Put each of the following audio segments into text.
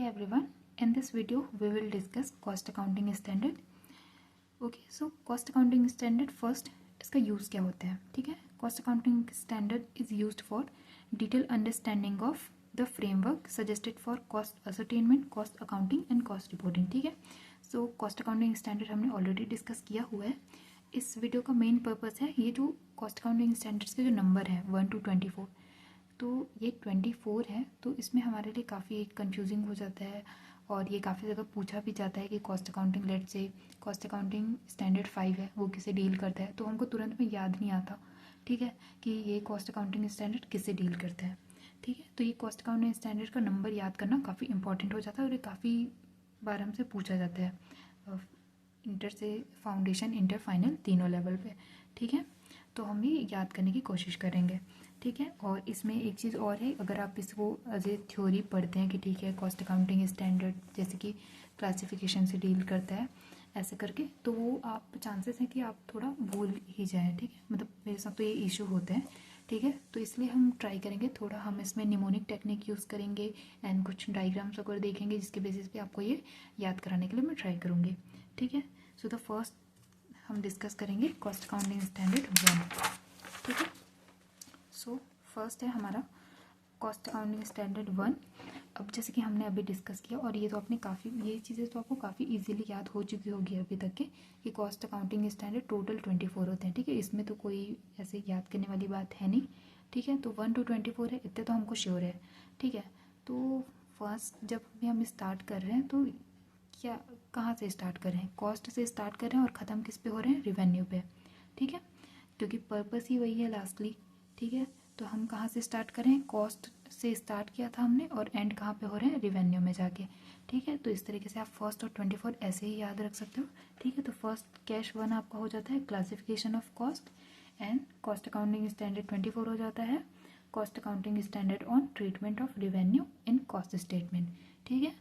Hey everyone, in this video we will discuss cost accounting standard. Okay, so cost accounting standard first इसका use क्या होता है. ठीक है, cost accounting standard is used for detailed understanding of the framework suggested for cost ascertainment, cost accounting and cost reporting. ठीक है, so cost accounting standard हमने already discuss किया हुआ है. इस वीडियो का मेन पर्पस है ये जो cost accounting standards के जो नंबर है 1 to 24, तो ये 24 है. तो इसमें हमारे लिए काफ़ी कंफ्यूजिंग हो जाता है और ये काफ़ी जगह पूछा भी जाता है कि कॉस्ट अकाउंटिंग लेट से कॉस्ट अकाउंटिंग स्टैंडर्ड 5 है वो किसे डील करता है. तो हमको तुरंत में याद नहीं आता, ठीक है, कि ये कॉस्ट अकाउंटिंग स्टैंडर्ड किससे डील करता है. ठीक है, तो ये कॉस्ट अकाउंटिंग स्टैंडर्ड का नंबर याद करना काफ़ी इंपॉर्टेंट हो जाता है और ये काफ़ी बार हमसे पूछा जाता है इंटर से फाउंडेशन, इंटर, फाइनल तीनों लेवल पे. ठीक है, तो हम ये याद करने की कोशिश करेंगे. ठीक है, और इसमें एक चीज़ और है, अगर आप इसको एज ए थ्योरी पढ़ते हैं कि ठीक है कॉस्ट अकाउंटिंग स्टैंडर्ड जैसे कि क्लासिफिकेशन से डील करता है ऐसे करके, तो वो आप चांसेस हैं कि आप थोड़ा भूल ही जाएं. ठीक है, मतलब मेरे साथ तो ये इशू होते हैं. ठीक है, तो इसलिए हम ट्राई करेंगे थोड़ा, हम इसमें निमोनिक टेक्निक यूज़ करेंगे एंड कुछ डायग्राम्स वगैरह देखेंगे जिसके बेसिस पे आपको ये याद कराने के लिए मैं ट्राई करूँगी. ठीक है, सो द फर्स्ट हम डिस्कस करेंगे कॉस्ट अकाउंटिंग स्टैंडर्ड 1. ठीक है, सो फर्स्ट है हमारा कॉस्ट अकाउंटिंग स्टैंडर्ड 1. अब जैसे कि हमने अभी डिस्कस किया और ये तो आपने काफ़ी, ये चीज़ें तो आपको काफ़ी इजीली याद हो चुकी होगी अभी तक के कि कॉस्ट अकाउंटिंग स्टैंडर्ड टोटल 24 होते हैं. ठीक है, इसमें तो कोई ऐसे याद करने वाली बात है नहीं. ठीक है, तो 1 to 24 है, इतने तो हमको श्योर है. ठीक है, तो फर्स्ट जब भी हम स्टार्ट कर रहे हैं तो क्या कहाँ से स्टार्ट कर रहे हैं, कॉस्ट से स्टार्ट कर रहे हैं और ख़त्म किस पे हो रहे हैं, रिवेन्यू पे. ठीक है, क्योंकि पर्पस ही वही है लास्टली. ठीक है, तो हम कहाँ से स्टार्ट करें, कॉस्ट से स्टार्ट किया था हमने और एंड कहाँ पे हो रहे हैं, रिवेन्यू में जाके. ठीक है, तो इस तरीके से आप फर्स्ट और 24 ऐसे ही याद रख सकते हो. ठीक है, तो फर्स्ट कैश 1 आपका हो जाता है classification of cost and cost accounting standard 24 हो जाता है cost accounting standard on treatment of revenue in cost statement. ठीक है,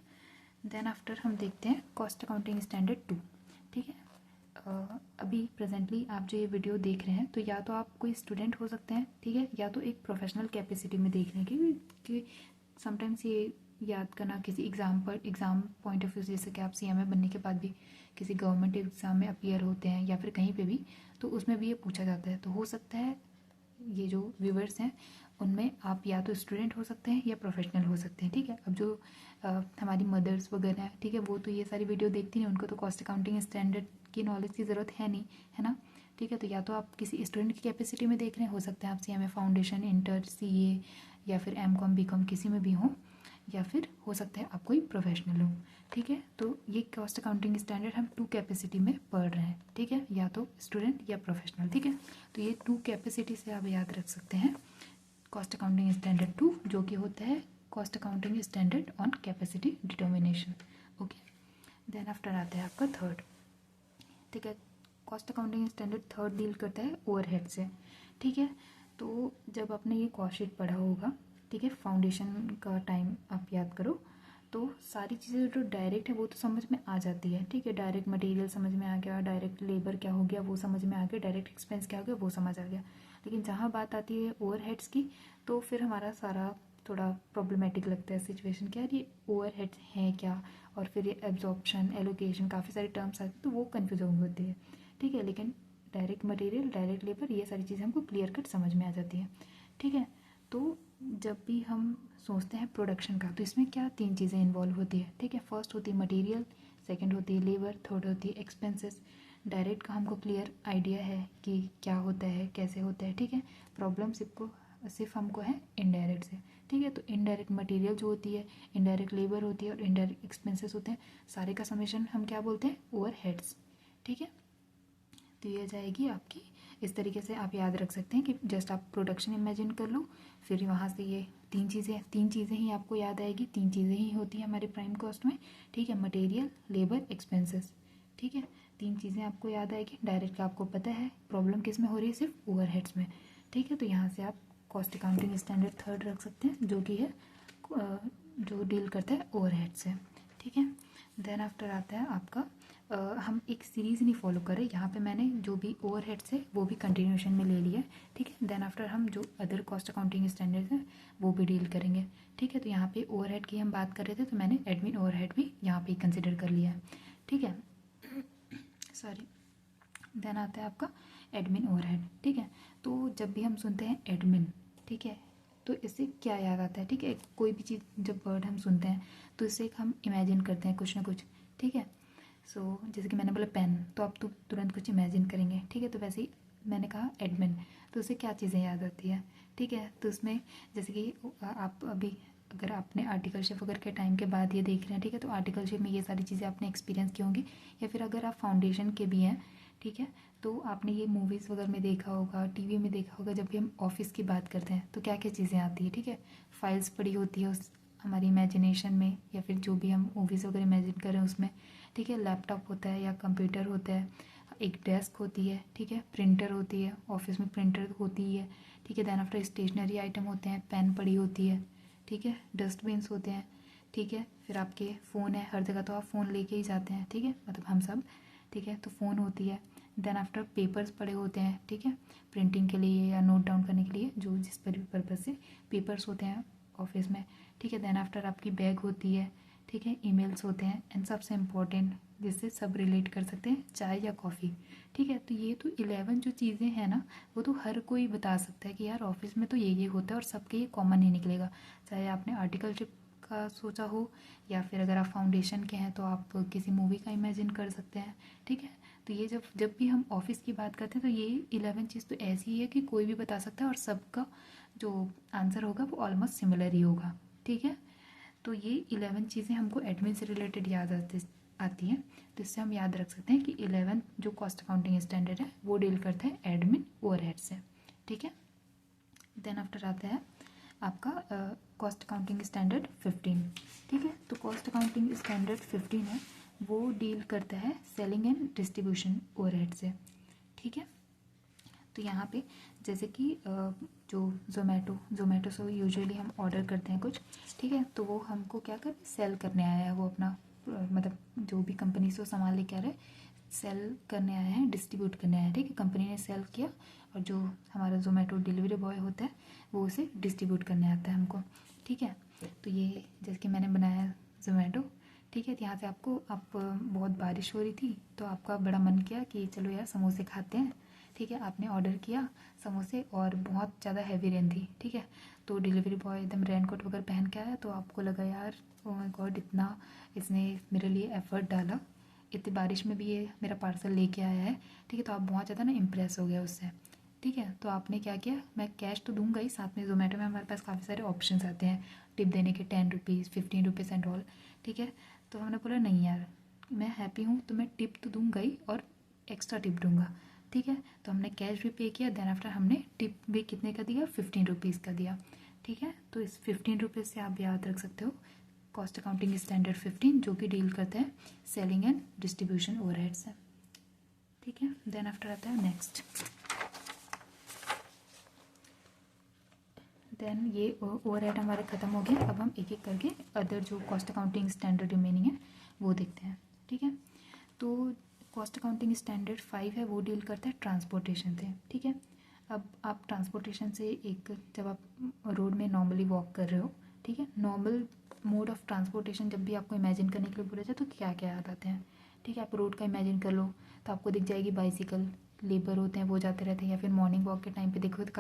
देन आफ्टर हम देखते हैं कॉस्ट अकाउंटिंग स्टैंडर्ड 2. ठीक है, अभी प्रेजेंटली आप जो ये वीडियो देख रहे हैं तो या तो आप कोई स्टूडेंट हो सकते हैं, ठीक है, या तो एक प्रोफेशनल कैपेसिटी में देख रहे हैं कि समटाइम्स ये याद करना किसी एग्ज़ाम पॉइंट ऑफ व्यू, जैसे कि आप CMA बनने के बाद भी किसी गवर्नमेंट एग्ज़ाम में अपीयर होते हैं या फिर कहीं पे भी, तो उसमें भी ये पूछा जाता है. तो हो सकता है ये जो व्यूवर्स हैं उनमें आप या तो स्टूडेंट हो सकते हैं या प्रोफेशनल हो सकते हैं. ठीक है, अब जो हमारी मदर्स वगैरह हैं, ठीक है, वो तो ये सारी वीडियो देखती नहीं, उनको तो कॉस्ट अकाउंटिंग स्टैंडर्ड की नॉलेज की ज़रूरत है नहीं, है ना. ठीक है, तो या तो आप किसी स्टूडेंट की कैपेसिटी में देख रहे हैं, हो सकता है आप CMA फाउंडेशन, इंटर, CA या फिर MCOM BCOM किसी में भी हों, या फिर हो सकता है आप कोई प्रोफेशनल हो. ठीक है, तो ये कॉस्ट अकाउंटिंग स्टैंडर्ड हम 2 कैपेसिटी में पढ़ रहे हैं. ठीक है, या तो स्टूडेंट या प्रोफेशनल. ठीक है, तो ये 2 कैपेसिटी से आप याद रख सकते हैं कॉस्ट अकाउंटिंग स्टैंडर्ड 2, जो कि होता है cost accounting standard on capacity determination. Okay, then after आता है आपका थर्ड. ठीक है, cost accounting standard third deal करता है ओवरहेड से. ठीक है, तो जब आपने ये कॉस्ट शीट पढ़ा होगा, ठीक है, फाउंडेशन का टाइम आप याद करो, तो सारी चीज़ें जो डायरेक्ट है वो तो समझ में आ जाती है. ठीक है, डायरेक्ट मटेरियल समझ में आ गया, डायरेक्ट लेबर क्या हो गया वो समझ में आ गया, डायरेक्ट एक्सपेंस क्या हो गया वो समझ आ गया. लेकिन जहाँ बात आती है ओवरहेड्स की तो फिर हमारा सारा थोड़ा प्रॉब्लमेटिक लगता है सिचुएशन, क्या ये ओवरहेड्स हैं क्या, और फिर ये एब्जॉर्प्शन, एलोकेशन, काफ़ी सारे टर्म्स आते हैं तो वो कन्फ्यूजन होती है. ठीक है, लेकिन डायरेक्ट मटेरियल, डायरेक्ट लेबर, ये सारी चीज़ें हमको क्लियर कट समझ में आ जाती हैं. ठीक है, तो जब भी हम सोचते हैं प्रोडक्शन का तो इसमें क्या 3 चीज़ें इन्वॉल्व होती है. ठीक है, फर्स्ट होती है मटेरियल, सेकंड होती है लेबर, थर्ड होती है एक्सपेंसेस. डायरेक्ट का हमको क्लियर आइडिया है कि क्या होता है, कैसे होता है. ठीक है, प्रॉब्लम सिर्फ हमको है इनडायरेक्ट से. ठीक है, तो इनडायरेक्ट मटेरियल जो होती है, इनडायरेक्ट लेबर होती है और इनडायरेक्ट एक्सपेंसेस होते हैं, सारे का समेशन हम क्या बोलते हैं, ओवरहेड्स. ठीक है, तो ये जाएगी आपकी, इस तरीके से आप याद रख सकते हैं कि जस्ट आप प्रोडक्शन इमेजिन कर लो, फिर वहाँ से ये तीन चीज़ें ही आपको याद आएगी. 3 चीज़ें ही होती हैं हमारे प्राइम कॉस्ट में. ठीक है, मटेरियल, लेबर, एक्सपेंसेस. ठीक है, 3 चीज़ें आपको याद आएगी. डायरेक्ट का आपको पता है प्रॉब्लम किस में हो रही है, सिर्फ ओवरहेड्स में. ठीक है, तो यहाँ से आप कॉस्ट अकाउंटिंग स्टैंडर्ड थर्ड रख सकते हैं, जो कि है जो डील करता है ओवरहेड से. ठीक है, देन आफ्टर आता है आपका हम एक सीरीज़ नहीं फॉलो कर रहे, यहाँ पे मैंने जो भी ओवरहेड्स है वो भी कंटिन्यूशन में ले लिया है, ठीक है। देन आफ्टर हम जो अदर कॉस्ट अकाउंटिंग स्टैंडर्ड्स हैं वो भी डील करेंगे, ठीक है। तो यहाँ पे ओवरहेड की हम बात कर रहे थे, तो मैंने एडमिन ओवरहेड भी यहाँ पे कंसिडर कर लिया है, ठीक है। सॉरी। देन आता है आपका एडमिन ओवरहेड, ठीक है। तो जब भी हम सुनते हैं एडमिन, ठीक है, तो इससे क्या याद आता है, ठीक है। कोई भी चीज़ जब वर्ड हम सुनते हैं तो इससे एक हम इमेजिन करते हैं कुछ ना कुछ, ठीक है। सो जैसे कि मैंने बोला पेन, तो आप तो तुरंत कुछ इमेजिन करेंगे, ठीक है। तो वैसे ही मैंने कहा एडमिन, तो उससे क्या चीज़ें याद आती है, ठीक है। तो उसमें जैसे कि आप अभी अगर आपने आर्टिकलशिप वगैरह के टाइम के बाद ये देख रहे हैं, ठीक है, तो आर्टिकलशिप में ये सारी चीज़ें आपने एक्सपीरियंस की होंगी, या फिर अगर आप फाउंडेशन के भी हैं, ठीक है, तो आपने ये मूवीज़ वगैरह में देखा होगा, टीवी में देखा होगा। जब भी हम ऑफिस की बात करते हैं तो क्या क्या चीज़ें आती है, ठीक है। फाइल्स पड़ी होती है उस हमारी इमेजिनेशन में, या फिर जो भी हम मूवीज़ वगैरह इमेजिन करें उसमें, ठीक है। लैपटॉप होता है या कंप्यूटर होता है, एक डेस्क होती है, ठीक है, प्रिंटर होती है, ऑफिस में प्रिंटर होती ही है, ठीक है। देन आफ्टर स्टेशनरी आइटम होते हैं, पेन पड़ी होती है, ठीक है, डस्टबिन्स होते हैं, ठीक है। फिर आपके फ़ोन है, हर जगह तो आप फ़ोन लेके ही जाते हैं, ठीक है, मतलब हम सब, ठीक है, तो फ़ोन होती है। देन आफ्टर पेपर्स पड़े होते हैं, ठीक है, प्रिंटिंग के लिए या नोट डाउन करने के लिए, जो जिस पर्पज़ से पेपर्स होते हैं ऑफिस में, ठीक है। देन आफ्टर आपकी बैग होती है, ठीक है, ईमेल्स होते हैं, एंड सबसे इम्पोर्टेंट जिससे सब रिलेट कर सकते हैं, चाय या कॉफ़ी, ठीक है। तो ये तो 11 जो चीज़ें हैं ना, वो तो हर कोई बता सकता है कि यार ऑफिस में तो ये होता है, और सबके ये कॉमन ही निकलेगा। चाहे आपने आर्टिकलशिप का सोचा हो, या फिर अगर आप फाउंडेशन के हैं तो आप किसी मूवी का इमेजिन कर सकते हैं, ठीक है। तो ये जब जब भी हम ऑफिस की बात करते हैं तो ये 11 चीज़ तो ऐसी है कि कोई भी बता सकता है, और सबका जो आंसर होगा वो ऑलमोस्ट सिमिलर ही होगा, ठीक है। तो ये 11 चीज़ें हमको एडमिन से रिलेटेड याद आती हैं। तो इससे हम याद रख सकते हैं कि 11 जो कॉस्ट अकाउंटिंग स्टैंडर्ड है वो डील करते हैं एडमिन ओवरहेड से, ठीक है। देन आफ्टर आता है आपका कॉस्ट अकाउंटिंग स्टैंडर्ड 15, ठीक है। तो कॉस्ट अकाउंटिंग स्टैंडर्ड 15 है, वो डील करता है सेलिंग एंड डिस्ट्रीब्यूशन ओवरहेड से, ठीक है। तो यहाँ पे जैसे कि जो जोमेटो से यूजुअली हम ऑर्डर करते हैं कुछ, ठीक है, तो वो हमको क्या कर सेल करने आया है, वो अपना मतलब जो भी कंपनी से वो सामान लेके आ रहे हैं, सेल करने आए हैं, डिस्ट्रीब्यूट करने आए हैं, ठीक है। कंपनी ने सेल किया, और जो हमारा जोमेटो डिलीवरी बॉय होता है वो उसे डिस्ट्रीब्यूट करने आता है हमको, ठीक है। तो ये जैसे कि मैंने बनाया जोमेटो, ठीक है। तो यहाँ से आप बहुत बारिश हो रही थी तो आपका बड़ा मन किया कि चलो यार समोसे खाते हैं, ठीक है। आपने ऑर्डर किया समोसे, और बहुत ज़्यादा हैवी रेन थी, ठीक है। तो डिलीवरी बॉय एकदम रेनकोट वगैरह पहन के आया, तो आपको लगा यार ओ माय गॉड, इतना इसने मेरे लिए एफर्ट डाला, इतनी बारिश में भी ये मेरा पार्सल लेके आया है, ठीक है। तो आप बहुत ज़्यादा ना इम्प्रेस हो गया उससे, ठीक है। तो आपने क्या किया, मैं कैश तो दूंगा ही, साथ में जोमेटो में हमारे पास काफ़ी सारे ऑप्शंस आते हैं टिप देने के, 10 रुपीज़ 15 रुपीज़ एंड ऑल, ठीक है। तो हमने बोला नहीं यार, मैं हैप्पी हूँ तो मैं टिप तो दूंगा ही, और एक्स्ट्रा टिप दूंगा, ठीक है। तो हमने कैश भी पे किया, देन आफ्टर हमने टिप भी कितने का दिया, 15 रुपीज़ का दिया, ठीक है। तो इस 15 रुपीज़ से आप याद रख सकते हो कॉस्ट अकाउंटिंग स्टैंडर्ड 15, जो कि डील करते हैं सेलिंग एंड डिस्ट्रीब्यूशन ओवरहेड से, ठीक है। देन आफ्टर आता है नेक्स्ट। देन ये ओवरहेड हमारे ख़त्म हो गया। अब हम एक एक करके अदर जो कॉस्ट अकाउंटिंग स्टैंडर्ड रिमेनिंग है वो देखते हैं, ठीक है। तो कॉस्ट अकाउंटिंग स्टैंडर्ड 5 है, वो डील करता है ट्रांसपोर्टेशन से, ठीक है। अब आप ट्रांसपोर्टेशन से एक, जब आप रोड में नॉर्मली वॉक कर रहे हो, ठीक है, नॉर्मल मोड ऑफ ट्रांसपोर्टेशन जब भी आपको इमेजिन करने के लिए बोला जाए तो क्या क्या याद आते हैं, ठीक है। आप रोड का इमेजिन कर लो तो आपको दिख जाएगी बाइसिकल, लेबर होते हैं वो जाते रहते हैं, या फिर मॉर्निंग वॉक के टाइम पे देखो तो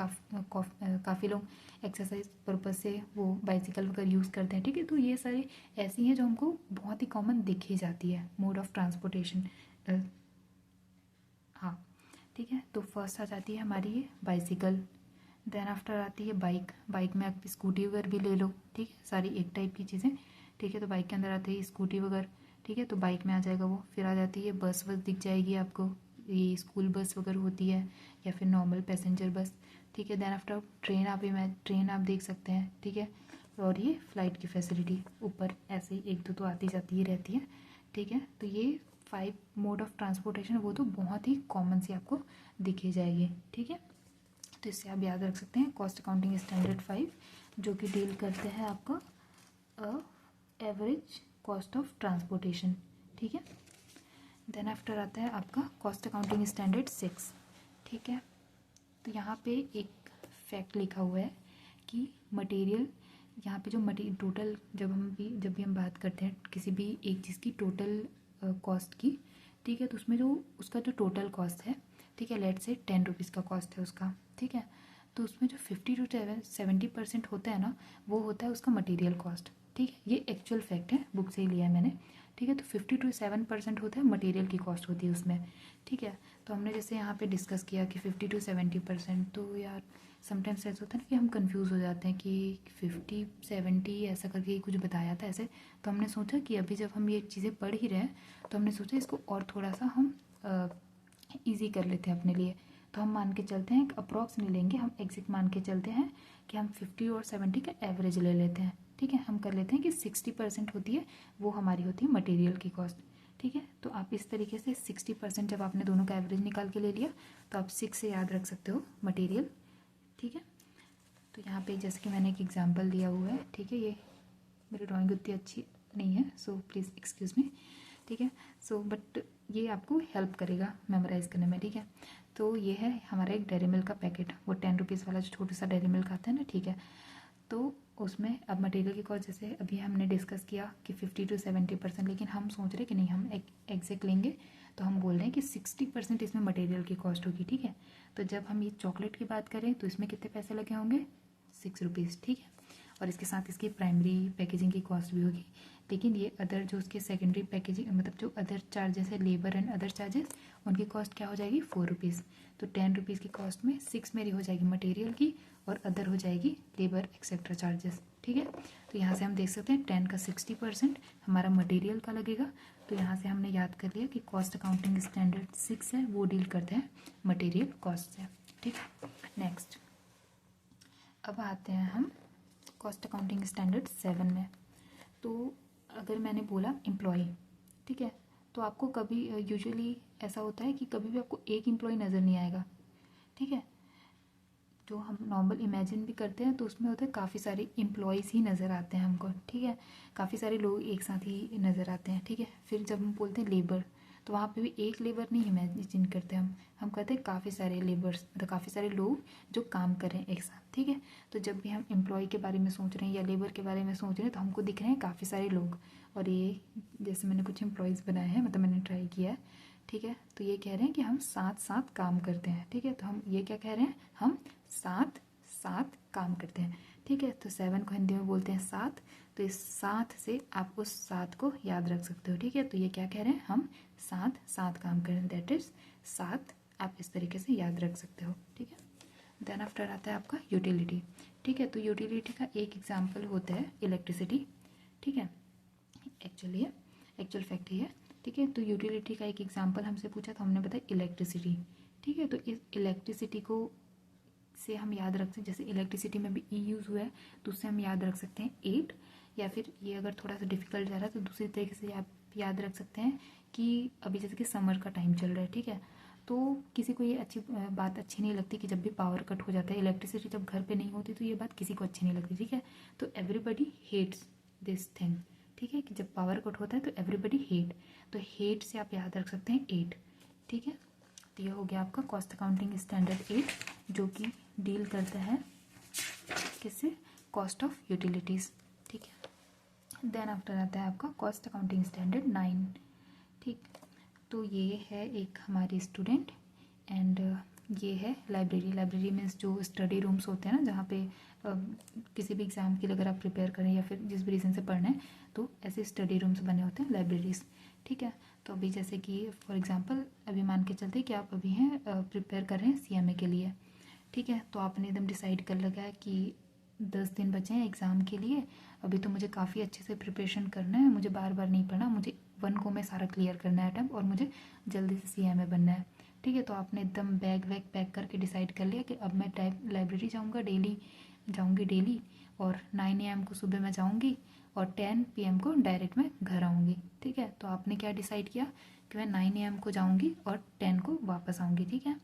काफ़ी लोग एक्सरसाइज पर्पज़ से वो बाइसिकल वगैरह यूज़ करते हैं, ठीक है। तो ये सारी ऐसी हैं जो हमको बहुत ही कॉमन दिख ही जाती है मोड ऑफ ट्रांसपोर्टेशन, हाँ, ठीक है। तो फर्स्ट आ जाती है हमारी ये बाइसिकल, देन आफ्टर आती है बाइक, बाइक में आप स्कूटी वगैरह भी ले लो, ठीक है, सारी एक टाइप की चीज़ें, ठीक है। तो बाइक के अंदर आती है स्कूटी वगैरह, ठीक है, तो बाइक में आ जाएगा वो। फिर आ जाती है बस दिख जाएगी आपको, ये स्कूल बस वगैरह होती है, या फिर नॉर्मल पैसेंजर बस, ठीक है। देन आफ्टर ट्रेन आप देख सकते हैं, ठीक है। और ये फ्लाइट की फैसिलिटी ऊपर ऐसे ही एक दो तो आती जाती ही रहती है, ठीक है। तो ये 5 मोड ऑफ ट्रांसपोर्टेशन वो तो बहुत ही कॉमन सी आपको दिखी जाएगी, ठीक है। तो इससे आप याद रख सकते हैं कॉस्ट अकाउंटिंग स्टैंडर्ड 5, जो कि डील करते हैं आपका एवरेज कॉस्ट ऑफ ट्रांसपोर्टेशन, ठीक है। देन आफ्टर आता है आपका कॉस्ट अकाउंटिंग स्टैंडर्ड 6, ठीक है। तो यहाँ पे एक फैक्ट लिखा हुआ है कि मटेरियल, यहाँ पे जो मटेरियल टोटल, जब भी हम बात करते हैं किसी भी एक चीज़ की टोटल कॉस्ट की, ठीक है, तो उसमें जो उसका जो टोटल कॉस्ट है, ठीक है, लेट से 10 रुपीज़ का कॉस्ट है उसका, ठीक है, तो उसमें जो 50 to 70% होता है ना, वो होता है उसका मटेरियल कॉस्ट, ठीक है। ये एक्चुअल फैक्ट है, बुक से ही लिया है मैंने, ठीक है। तो 50 to 7% होता है मटेरियल की कॉस्ट होती है उसमें, ठीक है। तो हमने जैसे यहाँ पे डिस्कस किया कि 50 to 70%, तो यार समटाइम्स ऐसा होता है ना कि हम कंफ्यूज हो जाते हैं कि 50-70 ऐसा करके कुछ बताया था ऐसे। तो हमने सोचा कि अभी जब हम ये चीज़ें पढ़ ही रहे हैं, तो हमने सोचा इसको और थोड़ा सा हम ईजी कर लेते हैं अपने लिए। तो हम मान के चलते हैं, अप्रॉक्स नहीं लेंगे, हम एग्जैक्ट मान के चलते हैं कि हम 50 और 70 का एवरेज ले लेते हैं, ठीक है। हम कर लेते हैं कि 60% होती है वो हमारी होती है मटेरियल की कॉस्ट, ठीक है। तो आप इस तरीके से 60% जब आपने दोनों का एवरेज निकाल के ले लिया, तो आप 6 से याद रख सकते हो मटेरियल, ठीक है। तो यहाँ पे जैसे कि मैंने एक एग्जांपल दिया हुआ है, ठीक है, ये मेरी ड्राइंग उतनी अच्छी नहीं है, सो प्लीज़ एक्सक्यूज़ मी, ठीक है। सो बट ये आपको हेल्प करेगा मेमोराइज करने में, ठीक है। तो ये है हमारा एक डेयरी मिल्क का पैकेट, वो 10 रुपीज़ वाला जो छोटा सा डेयरी मिल्क आता है ना, ठीक है। तो उसमें अब मटेरियल की कॉस्ट जैसे अभी हमने डिस्कस किया कि 50 to 70%, लेकिन हम सोच रहे कि नहीं हम एग्जैक्ट लेंगे, तो हम बोल रहे हैं कि 60% इसमें मटेरियल की कॉस्ट होगी, ठीक है। तो जब हम ये चॉकलेट की बात करें तो इसमें कितने पैसे लगे होंगे, 6 रुपीज़, ठीक है। और इसके साथ इसकी प्राइमरी पैकेजिंग की कॉस्ट भी होगी, लेकिन ये अदर जो उसके सेकेंडरी पैकेजिंग मतलब जो अदर चार्जेस है, लेबर एंड अदर चार्जेस, उनकी कॉस्ट क्या हो जाएगी, 4 रुपीज़। तो 10 रुपीज़ की कॉस्ट में 6 मेरी हो जाएगी मटेरियल की और अदर हो जाएगी लेबर एक्सेट्रा चार्जेस, ठीक है। तो यहाँ से हम देख सकते हैं 10 का 60% हमारा मटेरियल का लगेगा। तो यहाँ से हमने याद कर लिया कि कॉस्ट अकाउंटिंग स्टैंडर्ड 6 है, वो डील करते हैं मटेरियल कॉस्ट से, ठीक है। नेक्स्ट अब आते हैं हम कॉस्ट अकाउंटिंग स्टैंडर्ड 7 में। तो अगर मैंने बोला एम्प्लॉय, ठीक है, तो आपको कभी यूजुअली ऐसा होता है कि कभी भी आपको एक एम्प्लॉय नज़र नहीं आएगा, ठीक है। जो हम नॉर्मल इमेजिन भी करते हैं तो उसमें होता है काफ़ी सारे एम्प्लॉयज़ ही नज़र आते हैं हमको, ठीक है, काफ़ी सारे लोग एक साथ ही नज़र आते हैं, ठीक है। फिर जब हम बोलते हैं लेबर, तो वहाँ पे भी एक लेबर नहीं इमेजिन करते हम कहते हैं काफ़ी सारे लेबर्स, मतलब काफ़ी सारे लोग जो काम कर रहे हैं एक साथ, ठीक है। तो जब भी हम एम्प्लॉय के बारे में सोच रहे हैं या लेबर के बारे में सोच रहे हैं, तो हमको दिख रहे हैं काफ़ी सारे लोग। और ये जैसे मैंने कुछ एम्प्लॉयज़ बनाए हैं, मतलब मैंने ट्राई किया है, ठीक है। तो ये कह रहे हैं कि हम साथ साथ काम करते हैं, ठीक है। तो हम ये क्या कह रहे हैं, हम साथ साथ काम करते हैं, ठीक है। तो 7 को हिंदी में बोलते हैं साथ। तो इस साथ से आप उस साथ को याद रख सकते हो, ठीक है। तो ये क्या कह रहे हैं, हम साथ साथ काम करें, दैट इज साथ, आप इस तरीके से याद रख सकते हो, ठीक है। देन आफ्टर आता है आपका यूटिलिटी, ठीक है। तो यूटिलिटी का एक एग्जाम्पल होता है इलेक्ट्रिसिटी, ठीक है। एक्चुअल फैक्ट ही है, ठीक है। तो यूटिलिटी का एक एग्जाम्पल हमसे पूछा तो हमने बताया इलेक्ट्रिसिटी, ठीक है। तो इस इलेक्ट्रिसिटी को से हम याद रख सकते हैं, जैसे इलेक्ट्रिसिटी में भी ई यूज़ हुआ है, तो उससे हम याद रख सकते हैं 8, या फिर ये अगर थोड़ा सा डिफिकल्ट जा रहा है तो दूसरी तरीके से आप याद रख सकते हैं कि अभी जैसे कि समर का टाइम चल रहा है, ठीक है। तो किसी को ये बात अच्छी नहीं लगती कि जब भी पावर कट हो जाता है, इलेक्ट्रिसिटी जब घर पे नहीं होती, तो ये बात किसी को अच्छी नहीं लगती, ठीक है। तो एवरीबडी हेट्स दिस थिंग, ठीक है, कि जब पावर कट होता है तो एवरीबडी हेट, तो हेट से आप याद रख सकते हैं 8, ठीक है। तो ये हो गया आपका कॉस्ट अकाउंटिंग स्टैंडर्ड 8, जो कि डील करता है किससे, कॉस्ट ऑफ यूटिलिटीज़, ठीक है। देन आफ्टर आता है आपका कॉस्ट अकाउंटिंग स्टैंडर्ड 9, ठीक। तो ये है एक हमारी स्टूडेंट, एंड ये है लाइब्रेरी। लाइब्रेरी मीन्स जो स्टडी रूम्स होते हैं ना, जहाँ पे किसी भी एग्ज़ाम के लिए अगर आप प्रिपेयर करें या फिर जिस भी रीज़न से पढ़ना है, तो ऐसे स्टडी रूम्स बने होते हैं लाइब्रेरीज, ठीक है। तो अभी जैसे कि फॉर एग्जांपल अभी मान के चलते कि आप अभी हैं प्रिपेयर कर रहे हैं सीएमए के लिए, ठीक है। तो आपने एकदम डिसाइड कर लगा है कि 10 दिन बचे हैं एग्ज़ाम के लिए, अभी तो मुझे काफ़ी अच्छे से प्रिपरेशन करना है, मुझे बार बार नहीं पढ़ना, मुझे 1 को मैं सारा क्लियर करना है अटैम्प्ट, और मुझे जल्दी से सीएमए बनना है, ठीक है। तो आपने एकदम बैग वैग पैक करके डिसाइड कर लिया कि अब मैं लाइब्रेरी जाऊँगी डेली, और 9 AM को सुबह मैं जाऊँगी और 10 PM को डायरेक्ट मैं घर आऊँगी, ठीक है। तो आपने क्या डिसाइड किया कि मैं 9 AM को जाऊँगी और 10 को वापस आऊँगी, ठीक है।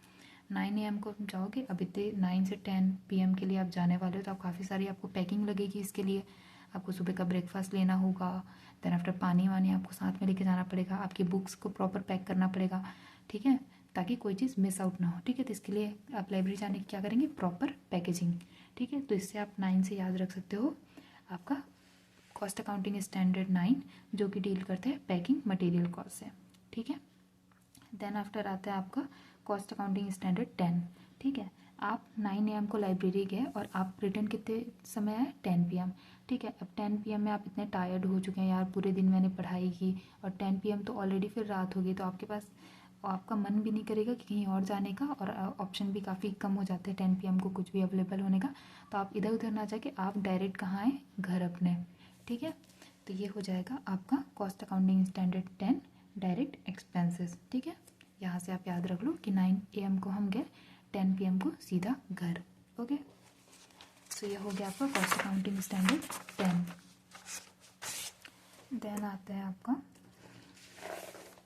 9 AM को जाओगे, अब इतने 9 से 10 PM के लिए आप जाने वाले हो, तो आप काफ़ी सारी आपको पैकिंग लगेगी, इसके लिए आपको सुबह का ब्रेकफास्ट लेना होगा, देन आफ्टर पानी वानी आपको साथ में लेके जाना पड़ेगा, आपकी बुक्स को प्रॉपर पैक करना पड़ेगा, ठीक है, ताकि कोई चीज़ मिस आउट ना हो, ठीक है। तो इसके लिए आप लाइब्रेरी जाने की क्या करेंगे, प्रॉपर पैकेजिंग, ठीक है। तो इससे आप 9 से याद रख सकते हो आपका कॉस्ट अकाउंटिंग स्टैंडर्ड 9, जो कि डील करते हैं पैकिंग मटेरियल कॉस्ट से, ठीक है। देन आफ्टर आता है आपका कॉस्ट अकाउंटिंग स्टैंडर्ड 10, ठीक है। आप 9 AM को लाइब्रेरी गए और आप रिटर्न कितने समय आए, 10 PM, ठीक है। अब 10 PM में आप इतने टायर्ड हो चुके हैं, यार पूरे दिन मैंने पढ़ाई की, और 10 PM तो ऑलरेडी फिर रात हो गई, तो आपके पास आपका मन भी नहीं करेगा कि कहीं और जाने का, और ऑप्शन भी काफ़ी कम हो जाते हैं 10 PM को कुछ भी अवेलेबल होने का। तो आप इधर उधर ना जाके आप डायरेक्ट कहाँ आए, घर अपने, ठीक है। तो ये हो जाएगा आपका cost accounting standard 10 direct expenses, ठीक है। यहाँ से आप याद रख लो कि 9 AM को हम गए, 10 PM को सीधा घर, ओके। सो ये हो गया आपका कॉस्ट अकाउंटिंग स्टैंडर्ड 10। देन आता है आपका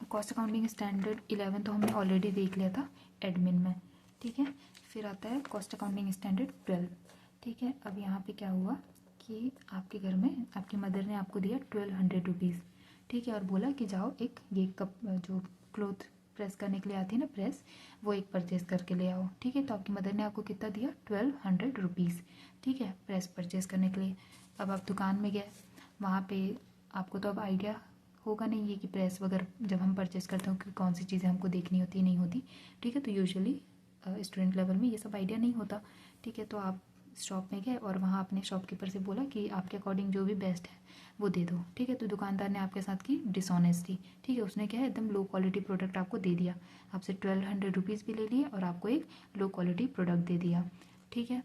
कॉस्ट अकाउंटिंग स्टैंडर्ड 11, तो हमने ऑलरेडी देख लिया था एडमिन में, ठीक है। फिर आता है कॉस्ट अकाउंटिंग स्टैंडर्ड 12, ठीक है। अब यहाँ पे क्या हुआ कि आपके घर में आपकी मदर ने आपको दिया 1200 रुपीज़, ठीक है, और बोला कि जाओ एक ये कप जो क्लोथ प्रेस करने के लिए आती है ना प्रेस, वो एक परचेज करके ले आओ, ठीक है। तो आपकी मदर ने आपको कितना दिया, 1200 रुपीज़, ठीक है, प्रेस परचेज करने के लिए। अब आप दुकान में गए, वहाँ पे आपको तो अब आइडिया होगा नहीं है कि प्रेस वगैरह जब हम परचेस करते हो कि कौन सी चीज़ें हमको देखनी होती नहीं होती, ठीक है। तो यूजुअली स्टूडेंट लेवल में ये सब आइडिया नहीं होता, ठीक है। तो आप शॉप में गए और वहाँ अपने शॉपकीपर से बोला कि आपके अकॉर्डिंग जो भी बेस्ट है वो दे दो, ठीक है। तो दुकानदार ने आपके साथ की डिसऑनेस्टी, ठीक है, उसने क्या है एकदम लो क्वालिटी प्रोडक्ट आपको दे दिया, आपसे 1200 रुपीज़ भी ले लिए और आपको एक लो क्वालिटी प्रोडक्ट दे दिया, ठीक है।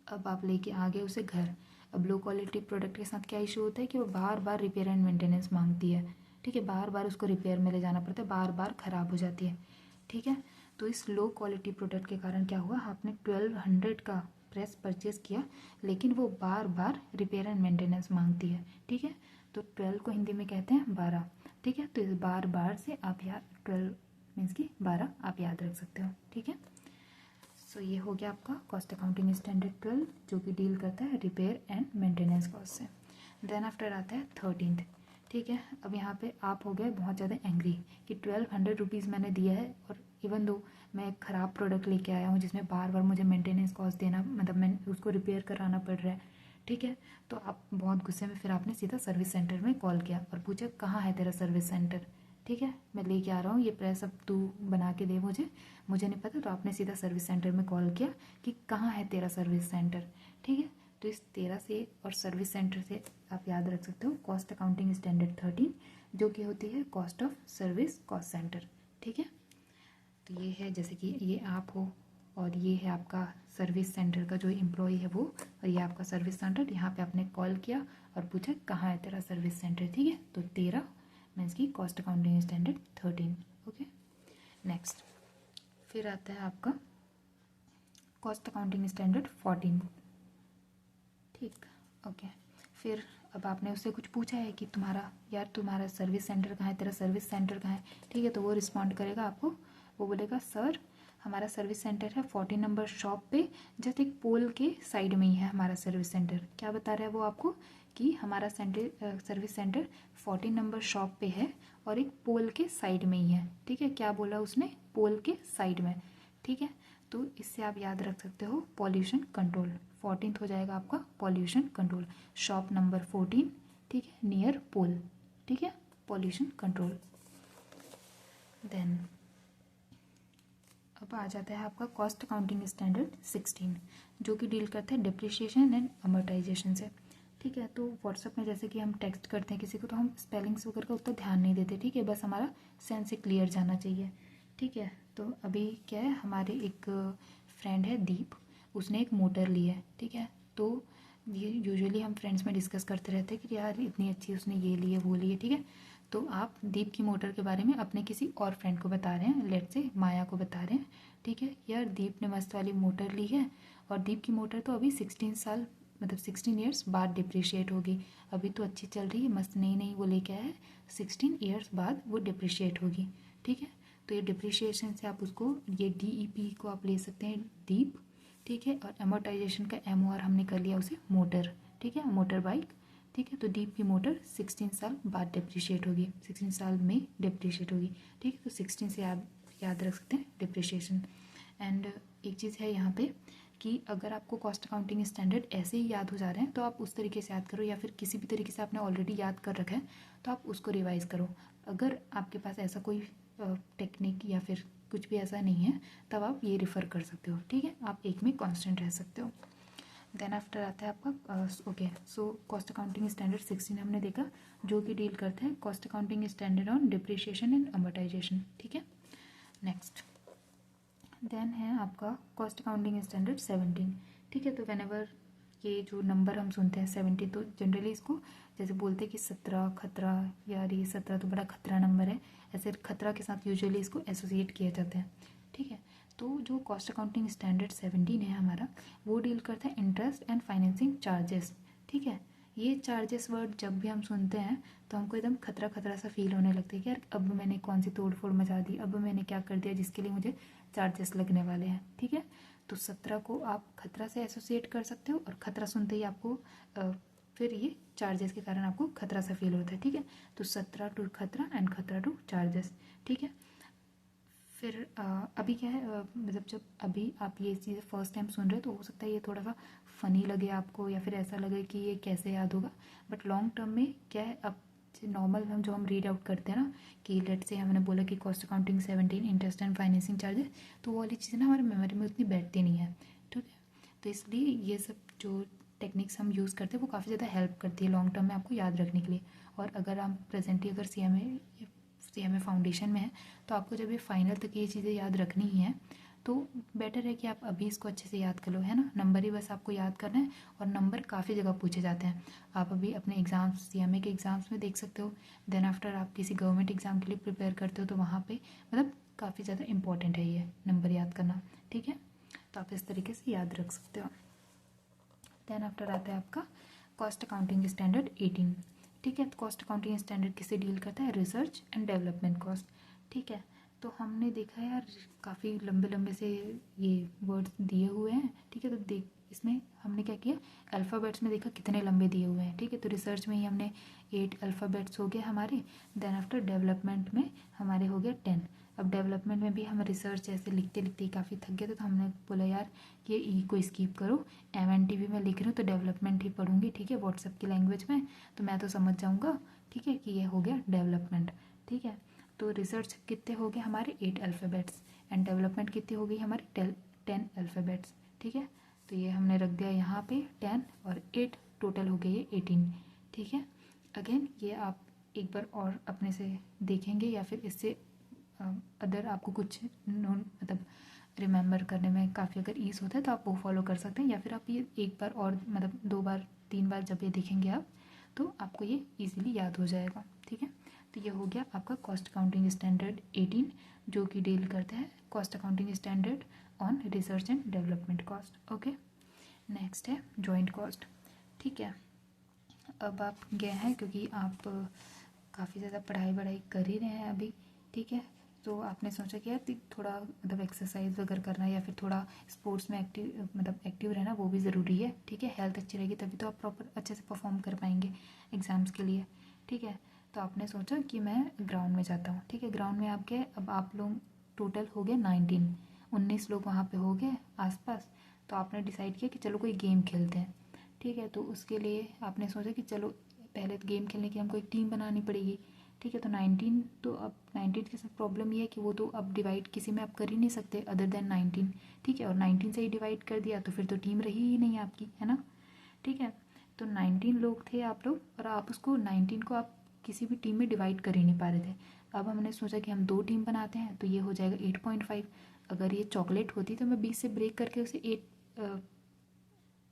अब आप लेके आ गए उसे घर। अब लो क्वालिटी प्रोडक्ट के साथ क्या इशू होता है कि वो बार बार रिपेयर एंड मेंटेनेंस मांगती है, ठीक है, बार बार उसको रिपेयर में ले जाना पड़ता है, बार बार ख़राब हो जाती है, ठीक है। तो इस लो क्वालिटी प्रोडक्ट के कारण क्या हुआ, आपने 1200 का प्रेस परचेज़ किया, लेकिन वो बार बार रिपेयर एंड मेंटेनेंस मांगती है, ठीक है। तो 12 को हिंदी में कहते हैं 12, ठीक है। तो इस बार बार से आप याद 12 मीन्स की 12 आप याद रख सकते हो, ठीक है। सो ये हो गया आपका कॉस्ट अकाउंटिंग स्टैंडर्ड 12, जो कि डील करता है रिपेयर एंड मेंटेनेंस कॉस्ट से। देन आफ्टर आता है 13th, ठीक है। अब यहाँ पे आप हो गए बहुत ज़्यादा एंग्री कि 1200 रुपीज़ मैंने दिया है, और इवन दो मैं एक ख़राब प्रोडक्ट लेके आया हूँ जिसमें बार बार मुझे मेंटेनेंस कॉस्ट देना, मतलब मैं उसको रिपेयर कराना पड़ रहा है, ठीक है। तो आप बहुत गुस्से में फिर आपने सीधा सर्विस सेंटर में कॉल किया और पूछा कहाँ है तेरा सर्विस सेंटर, ठीक है, मैं लेके आ रहा हूँ ये प्रेस, अब तू बना के दे मुझे नहीं पता। तो आपने सीधा सर्विस सेंटर में कॉल किया कि कहाँ है तेरा सर्विस सेंटर, ठीक है। तो इस 13 से और सर्विस सेंटर से आप याद रख सकते हो कॉस्ट अकाउंटिंग स्टैंडर्ड 13, जो कि होती है cost of service cost centre, ठीक है। तो ये है जैसे कि ये आप हो और ये है आपका सर्विस सेंटर का जो एम्प्लॉय है वो, और ये आपका सर्विस सेंटर, यहाँ पे आपने कॉल किया और पूछा कहाँ है तेरा सर्विस सेंटर, ठीक है। तो 13 मीन्स की cost accounting standard 13, okay. Next फिर आता है आपका कॉस्ट अकाउंटिंग स्टैंडर्ड 14, ठीक, ओके। फिर अब आपने उससे कुछ पूछा है कि तुम्हारा सर्विस सेंटर कहाँ है, तेरा सर्विस सेंटर कहाँ है, ठीक है। तो वो रिस्पॉन्ड करेगा आपको, वो बोलेगा सर हमारा सर्विस सेंटर है 14 नंबर शॉप पे, जस्ट एक पोल के साइड में ही है हमारा सर्विस सेंटर। क्या बता रहा है वो आपको कि हमारा सर्विस सेंटर 14 नंबर शॉप पे है और एक पोल के साइड में ही है, ठीक है। क्या बोला उसने, पोल के साइड में, ठीक है। तो इससे आप याद रख सकते हो पॉल्यूशन कंट्रोल, 14th हो जाएगा आपका पॉल्यूशन कंट्रोल, शॉप नंबर 14, ठीक है, नियर पोल, ठीक है, पॉल्यूशन कंट्रोल। देन अब आ जाता है आपका कॉस्ट अकाउंटिंग स्टैंडर्ड 16, जो कि डील करता है डिप्रिशिएशन एंड अमोर्टाइजेशन से, ठीक है। तो व्हाट्सएप में जैसे कि हम टेक्स्ट करते हैं किसी को तो हम स्पेलिंग्स वगैरह का उतना ध्यान नहीं देते, ठीक है, बस हमारा सेंस से क्लियर जाना चाहिए, ठीक है। तो अभी क्या है, हमारे एक फ्रेंड है दीप, उसने एक मोटर ली है, ठीक है। तो ये यूजुअली हम फ्रेंड्स में डिस्कस करते रहते हैं कि यार इतनी अच्छी उसने ये ली है वो ली है, ठीक है। तो आप दीप की मोटर के बारे में अपने किसी और फ्रेंड को बता रहे हैं, लेट से माया को बता रहे हैं, ठीक है, यार दीप ने मस्त वाली मोटर ली है, और दीप की मोटर तो अभी 16 साल मतलब 16 ईयर्स बाद डिप्रिशिएट होगी, अभी तो अच्छी चल रही है, मस्त नई नई वो लेके आया है, 16 ईयर्स बाद वो डिप्रिशिएट होगी, ठीक है। तो ये डिप्रिशिएशन से आप उसको ये DEP को आप ले सकते हैं दीप, ठीक है। और एमोर्टाइजेशन का MOR हमने कर लिया उसे मोटर, ठीक है, मोटर बाइक, ठीक है। तो डीप की मोटर 16 साल बाद डिप्रिशिएट होगी, 16 साल में डिप्रिशिएट होगी, ठीक है। तो 16 से आप याद रख सकते हैं डिप्रिशिएशन। एंड एक चीज़ है यहाँ पे कि अगर आपको कॉस्ट अकाउंटिंग स्टैंडर्ड ऐसे ही याद हो जा रहे हैं तो आप उस तरीके से याद करो, या फिर किसी भी तरीके से आपने ऑलरेडी याद कर रखा है तो आप उसको रिवाइज़ करो। अगर आपके पास ऐसा कोई टेक्निक या फिर कुछ भी ऐसा नहीं है तब आप ये रेफ़र कर सकते हो, ठीक है। आप एक में कॉन्स्टेंट रह सकते हो। देन आफ्टर आता है आपका okay. So cost accounting standard 16 हमने देखा, जो कि डील करता है cost accounting standard on depreciation and amortisation, ठीक है। नेक्स्ट देन है आपका कॉस्ट अकाउंटिंग स्टैंडर्ड 17, ठीक है। तो व्हेनेवर ये जो नंबर हम सुनते हैं 70, तो जनरली इसको जैसे बोलते हैं कि 17 खतरा, यार ये 17 तो बड़ा खतरा नंबर है, ऐसे खतरा के साथ यूजुअली इसको एसोसिएट किया जाता है, ठीक है। तो जो कॉस्ट अकाउंटिंग स्टैंडर्ड 17 है हमारा, वो डील करता है इंटरेस्ट एंड फाइनेंसिंग चार्जेस, ठीक है। ये चार्जेस वर्ड जब भी हम सुनते हैं तो हमको एकदम खतरा खतरा सा फील होने लगता है कि यार अब मैंने कौन सी तोड़ फोड़ मचा दी, अब मैंने क्या कर दिया जिसके लिए मुझे चार्जेस लगने वाले हैं, ठीक है। तो 17 को आप खतरा से एसोसिएट कर सकते हो, और खतरा सुनते ही आपको फिर ये चार्जेस के कारण आपको खतरा सा फील होता है, ठीक है। तो 17 टू खतरा एंड खतरा टू चार्जेस, ठीक है। फिर अभी क्या है मतलब जब अभी आप ये चीज़ फर्स्ट टाइम सुन रहे हो तो हो सकता है ये थोड़ा सा फ़नी लगे आपको, या फिर ऐसा लगे कि ये कैसे याद होगा, बट लॉन्ग टर्म में क्या है, अब नॉर्मल हम रीड आउट करते हैं ना कि लेट से हमने बोला कि cost accounting 17 interest and financing charges, तो वो वाली चीज़ें ना हमारे मेमोरी में उतनी बैठती नहीं है, ठीक है। तो इसलिए ये सब जो टेक्निक्स हम यूज़ करते हैं वो काफ़ी ज़्यादा हेल्प करती है लॉन्ग टर्म में आपको याद रखने के लिए। और अगर हम प्रेजेंटली अगर CMA फाउंडेशन में है तो आपको जब ये फाइनल तक ये चीज़ें याद रखनी ही है तो बेटर है कि आप अभी इसको अच्छे से याद कर लो, है ना। नंबर ही बस आपको याद करना है, और नंबर काफ़ी जगह पूछे जाते हैं। आप अभी अपने एग्ज़ाम्स CMA के एग्ज़ाम्स में देख सकते हो, देन आफ्टर आप किसी गवर्नमेंट एग्ज़ाम के लिए प्रिपेयर करते हो तो वहाँ पे मतलब काफ़ी ज़्यादा इंपॉर्टेंट है ये नंबर याद करना, ठीक है। तो आप इस तरीके से याद रख सकते हो। देन आफ्टर आता है आपका कॉस्ट अकाउंटिंग स्टैंडर्ड 18, ठीक है। तो कॉस्ट अकाउंटिंग स्टैंडर्ड किससे डील करता है, रिसर्च एंड डेवलपमेंट कॉस्ट, ठीक है। तो हमने देखा यार काफ़ी लंबे लंबे से ये वर्ड्स दिए हुए हैं, ठीक है। तो देख इसमें हमने क्या किया, अल्फ़ाबेट्स में देखा कितने लंबे दिए हुए हैं, ठीक है। तो रिसर्च में ही हमने 8 अल्फ़ाबेट्स हो गए हमारे, देन आफ्टर डेवलपमेंट में हमारे हो गया 10। अब डेवलपमेंट में भी हम रिसर्च ऐसे लिखते लिखते ही काफ़ी थक गए थे, तो हमने बोला यार ये ई को स्किप करो, MNT मैं लिख रही हूँ तो डेवलपमेंट ही पढ़ूंगी, ठीक है, व्हाट्सएप की लैंग्वेज में, तो मैं तो समझ जाऊँगा, ठीक है, कि ये हो गया डेवलपमेंट, ठीक है। तो रिसर्च कितने हो गए हमारे 8 अल्फ़ाबेट्स, एंड डेवलपमेंट कितनी हो गई हमारी 10 अल्फ़ाबेट्स, ठीक है। तो ये हमने रख दिया यहाँ पे 10 और 8, टोटल हो गए ये 18, ठीक है। अगेन ये आप एक बार और अपने से देखेंगे, या फिर इससे अदर आपको कुछ मतलब रिमेंबर करने में काफ़ी अगर ईज़ होता है तो आप वो फॉलो कर सकते हैं, या फिर आप ये एक बार और मतलब 2 बार 3 बार जब ये देखेंगे आप तो आपको ये इजीली याद हो जाएगा, ठीक है। तो ये हो गया आपका कॉस्ट अकाउंटिंग स्टैंडर्ड 18, जो कि डील करता है cost accounting standard on research and development cost, okay. Next है जॉइंट कॉस्ट, ठीक है। अब आप गए हैं क्योंकि आप काफ़ी ज़्यादा पढ़ाई कर ही रहे हैं अभी, ठीक है। तो आपने सोचा कि यार थोड़ा मतलब एक्सरसाइज वगैरह करना, या फिर थोड़ा स्पोर्ट्स में एक्टिव रहना वो भी ज़रूरी है, ठीक है। हेल्थ अच्छी रहेगी तभी तो आप प्रॉपर अच्छे से परफॉर्म कर पाएंगे एग्ज़ाम्स के लिए, ठीक है। तो आपने सोचा कि मैं ग्राउंड में जाता हूँ, ठीक है। ग्राउंड में आप गए, अब आप लोग टोटल हो गए 19 लोग वहाँ पर हो गए आसपास। तो आपने डिसाइड किया कि चलो कोई गेम खेलते हैं, ठीक है। तो उसके लिए आपने सोचा कि चलो पहले तो गेम खेलने की हमको एक टीम बनानी पड़ेगी, ठीक है। तो 19, तो अब 19 के साथ प्रॉब्लम ये है कि वो तो अब डिवाइड किसी में आप कर ही नहीं सकते अदर देन 19, ठीक है। और 19 से ही डिवाइड कर दिया तो फिर तो टीम रही ही नहीं आपकी, है ना, ठीक है। तो 19 लोग थे आप लोग, और आप उसको 19 को आप किसी भी टीम में डिवाइड कर ही नहीं पा रहे थे। अब हमने सोचा कि हम 2 टीम बनाते हैं, तो ये हो जाएगा 8.5। अगर ये चॉकलेट होती तो मैं 20 से ब्रेक करके उसे 8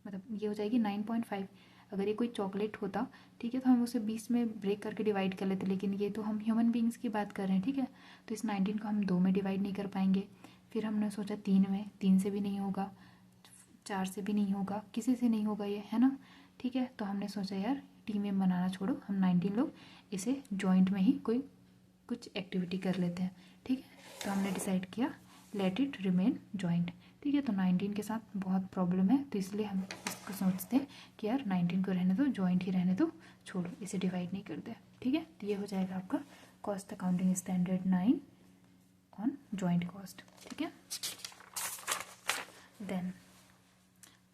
मतलब ये हो जाएगी 9.5। अगर ये कोई चॉकलेट होता, ठीक है, तो हम उसे 20 में ब्रेक करके डिवाइड कर लेते, लेकिन ये तो हम ह्यूमन बींग्स की बात कर रहे हैं, ठीक है। तो इस 19 को हम 2 में डिवाइड नहीं कर पाएंगे। फिर हमने सोचा 3 में, 3 से भी नहीं होगा, 4 से भी नहीं होगा, किसी से नहीं होगा ये, है ना, ठीक है। तो हमने सोचा यार टीम में बनाना छोड़ो, हम 19 लोग इसे जॉइंट में ही कोई कुछ एक्टिविटी कर लेते हैं, ठीक है। तो हमने डिसाइड किया लेट इट रिमेन जॉइंट, ठीक है। तो 19 के साथ बहुत प्रॉब्लम है तो इसलिए हम इसका इसको सोचते हैं कि यार 19 को रहने दो, जॉइंट ही रहने दो, छोड़ो, इसे डिवाइड नहीं करते, ठीक है। तो ये हो जाएगा आपका cost accounting standard 9 on joint cost, ठीक है। देन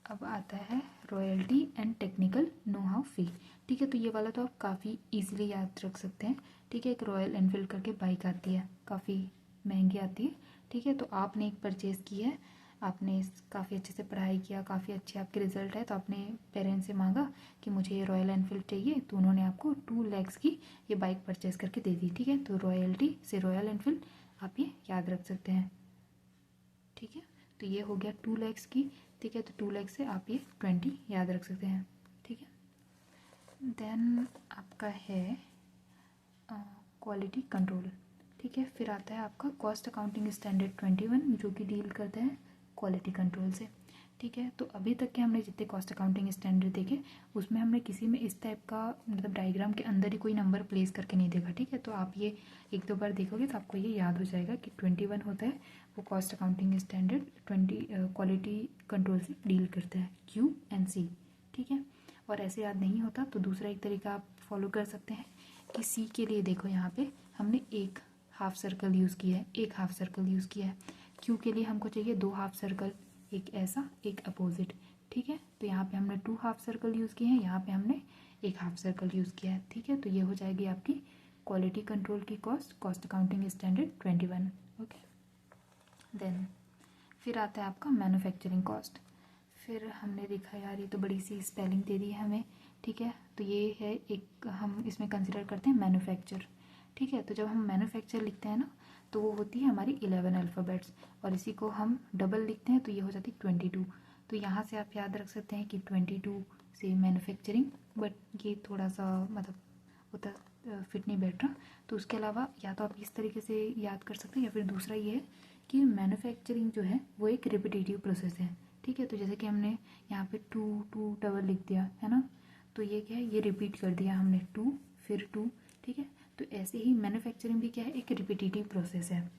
अब आता है royalty and technical know how fee, ठीक है। तो ये वाला तो आप काफ़ी इजीली याद रख सकते हैं, ठीक है। एक रॉयल एनफील्ड करके बाइक आती है, काफ़ी महंगी आती है, ठीक है। तो आपने एक परचेज़ की है, आपने काफ़ी अच्छे से पढ़ाई किया, काफ़ी अच्छे आपके रिजल्ट है, तो आपने पेरेंट्स से मांगा कि मुझे ये रॉयल एनफील्ड चाहिए, तो उन्होंने आपको 2 लाख की ये बाइक परचेज़ करके दे दी, ठीक है। तो रॉयल्टी से रॉयल एनफील्ड आप ये याद रख सकते हैं, ठीक है। तो ये हो गया 2 लाख की, ठीक है। तो 2 लाख से आप ये 20 याद रख सकते हैं, ठीक है। देन आपका है क्वालिटी कंट्रोल, ठीक है। फिर आता है आपका कॉस्ट अकाउंटिंग स्टैंडर्ड 21 जो कि डील करता है क्वालिटी कंट्रोल से, ठीक है। तो अभी तक के हमने जितने कॉस्ट अकाउंटिंग स्टैंडर्ड देखे उसमें हमने किसी में इस टाइप का मतलब डायग्राम के अंदर ही कोई नंबर प्लेस करके नहीं देखा, ठीक है। तो आप ये 1-2 बार देखोगे तो आपको ये याद हो जाएगा कि 21 होता है वो cost accounting standard 20 quality control से डील करता है, QNC, ठीक है। और ऐसे याद नहीं होता तो दूसरा एक तरीका आप फॉलो कर सकते हैं कि सी के लिए देखो यहाँ पे हमने एक हाफ सर्कल यूज़ किया है, एक हाफ सर्कल यूज़ किया है। क्यू के लिए हमको चाहिए 2 हाफ सर्कल, एक ऐसा एक अपोजिट, ठीक है। तो यहाँ पे हमने 2 हाफ सर्कल यूज़ किए हैं, यहाँ पे हमने एक हाफ सर्कल यूज़ किया है, ठीक है। तो ये हो जाएगी आपकी क्वालिटी कंट्रोल की cost accounting standard 21, okay. Then फिर आता है आपका मैन्युफैक्चरिंग कॉस्ट। फिर हमने देखा यार ये तो बड़ी सी स्पेलिंग दे दी है हमें, ठीक है। तो ये है एक हम इसमें कंसिडर करते हैं मैन्युफैक्चर, ठीक है। तो जब हम मैन्युफैक्चर लिखते हैं ना तो वो होती है हमारी 11 अल्फ़ाबेट्स, और इसी को हम डबल लिखते हैं तो ये हो जाती है 22। तो यहाँ से आप याद रख सकते हैं कि 22 से मैन्युफैक्चरिंग, बट ये थोड़ा सा मतलब होता फिट नहीं बैठ रहा। तो उसके अलावा या तो आप इस तरीके से याद कर सकते हैं, या फिर दूसरा ये है कि मैन्युफैक्चरिंग जो है वो एक रिपीटेटिव प्रोसेस है, ठीक है। तो जैसे कि हमने यहाँ पे 2 डबल लिख दिया है ना, तो ये क्या है, ये रिपीट कर दिया हमने 2 फिर 2, ठीक है। तो ऐसे ही मैन्युफैक्चरिंग भी क्या है, एक रिपीटेटिव प्रोसेस है।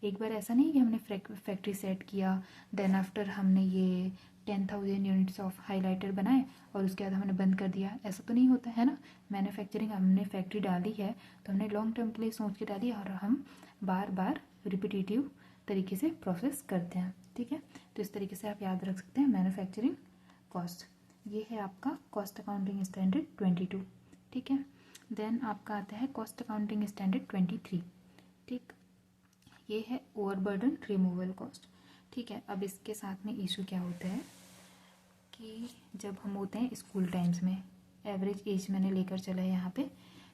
एक बार ऐसा नहीं कि हमने फैक्ट्री सेट किया, देन आफ्टर हमने ये 10,000 यूनिट्स ऑफ हाइलाइटर बनाए और उसके बाद हमने बंद कर दिया, ऐसा तो नहीं होता है ना। मैन्युफैक्चरिंग हमने फैक्ट्री डाली है तो हमने लॉन्ग टर्म के लिए सोच के डाली है, और हम बार बार रिपीटेटिव तरीके से प्रोसेस करते हैं, ठीक है। तो इस तरीके से आप याद रख सकते हैं मैन्युफैक्चरिंग कॉस्ट। ये है आपका कॉस्ट अकाउंटिंग स्टैंडर्ड 22, ठीक है। देन आपका आता है कॉस्ट अकाउंटिंग स्टैंडर्ड 23, ठीक। ये है ओवरबर्डन रिमूवल कॉस्ट, ठीक है। अब इसके साथ में इशू क्या होता है कि जब हम होते हैं स्कूल टाइम्स में, एवरेज एज मैंने लेकर चला है यहाँ पे,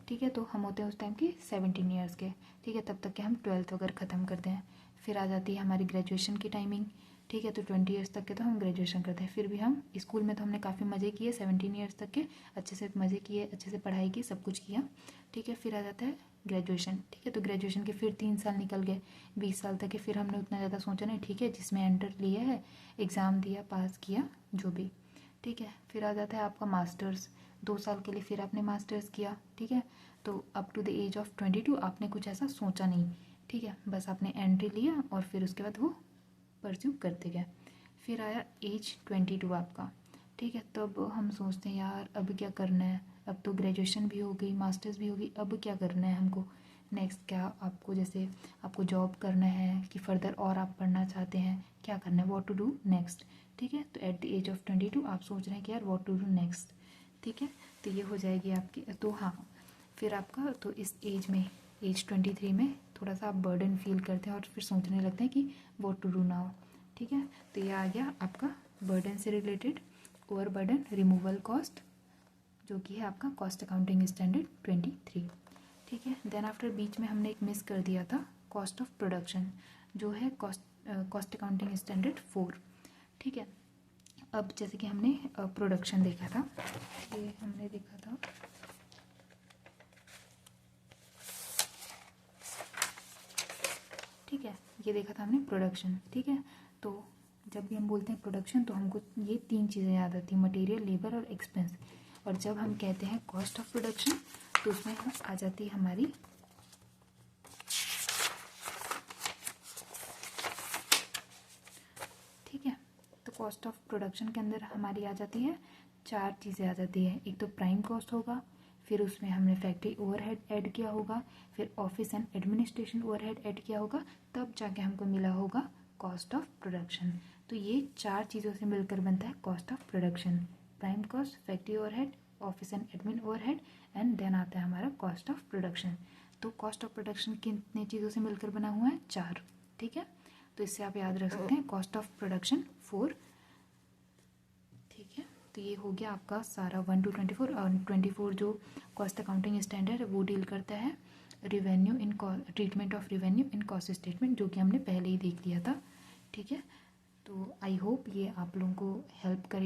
ठीक है। तो हम होते हैं उस टाइम के 17 ईयर्स के, ठीक है। तब तक के हम 12th वगैरह ख़त्म करते हैं, फिर आ जाती है हमारी ग्रेजुएशन की टाइमिंग, ठीक है। तो 20 ईयर्स तक के तो हम ग्रेजुएशन करते हैं। फिर भी हम स्कूल में तो हमने काफ़ी मज़े किए, 17 ईयर्स तक के अच्छे से मज़े किए, अच्छे से पढ़ाई की, सब कुछ किया, ठीक है। फिर आ जाता है ग्रेजुएशन, ठीक है। तो ग्रेजुएशन के फिर 3 साल निकल गए, 20 साल तक के। फिर हमने उतना ज़्यादा सोचा नहीं, ठीक है, जिसमें एंटर लिया है, एग्ज़ाम दिया, पास किया, जो भी, ठीक है। फिर आ जाता है आपका मास्टर्स, 2 साल के लिए फिर आपने मास्टर्स किया, ठीक है। तो up to the age of 22 आपने कुछ ऐसा सोचा नहीं, ठीक है, बस आपने एंट्री लिया और फिर उसके बाद वो परस्यू करते गए। फिर आया एज 22 आपका, ठीक है। तब हम सोचते हैं यार अब क्या करना है, अब तो ग्रेजुएशन भी हो गई, मास्टर्स भी हो गई, अब क्या करना है हमको नेक्स्ट, क्या आपको जैसे आपको जॉब करना है कि फर्दर और आप पढ़ना चाहते हैं, क्या करना है, व्हाट टू डू नेक्स्ट, ठीक है। तो एट द एज ऑफ 22 आप सोच रहे हैं कि यार व्हाट टू डू नेक्स्ट, ठीक है। तो ये हो जाएगी आपकी, तो हाँ फिर आपका तो इस एज में, एज 23 में थोड़ा सा आप बर्डन फील करते हैं और फिर सोचने लगते हैं कि व्हाट टू डू नाउ, ठीक है। तो ये आ गया आपका बर्डन से related over burden removal cost, जो कि है आपका कॉस्ट अकाउंटिंग स्टैंडर्ड 23, ठीक है। देन आफ्टर बीच में हमने एक मिस कर दिया था कॉस्ट ऑफ प्रोडक्शन, जो है कॉस्ट अकाउंटिंग स्टैंडर्ड 4, ठीक है। अब जैसे कि हमने प्रोडक्शन देखा था, ये हमने देखा था ठीक है, ये देखा था हमने प्रोडक्शन, ठीक है। तो जब भी हम बोलते हैं प्रोडक्शन तो हमको ये 3 चीज़ें याद आती हैं, मटेरियल, लेबर और एक्सपेंस। और जब हम कहते हैं कॉस्ट ऑफ प्रोडक्शन तो उसमें आ जाती है हमारी ठीक है। तो कॉस्ट ऑफ प्रोडक्शन के अंदर हमारी आ जाती है, 4 चीज़ें आ जाती है। एक तो प्राइम कॉस्ट होगा, फिर उसमें हमने फैक्ट्री ओवरहेड ऐड किया होगा, फिर office and administration overhead add किया होगा, तब जाके हमको मिला होगा कॉस्ट ऑफ प्रोडक्शन। तो ये 4 चीज़ों से मिलकर बनता है cost of production. Prime cost, factory overhead, office and admin overhead, and then आता है हमारा कॉस्ट ऑफ प्रोडक्शन। तो कॉस्ट ऑफ प्रोडक्शन कितने चीज़ों से मिलकर बना हुआ है? 4। ठीक है, तो इससे आप याद रख सकते हैं कॉस्ट ऑफ प्रोडक्शन 4। ठीक है, तो ये हो गया आपका सारा 1 to 24। और 24 जो कॉस्ट अकाउंटिंग स्टैंडर्ड है वो डील करता है revenue in treatment of revenue in cost statement, जो कि हमने पहले ही देख लिया था। ठीक है, तो आई होप ये आप लोगों को हेल्प करेगा।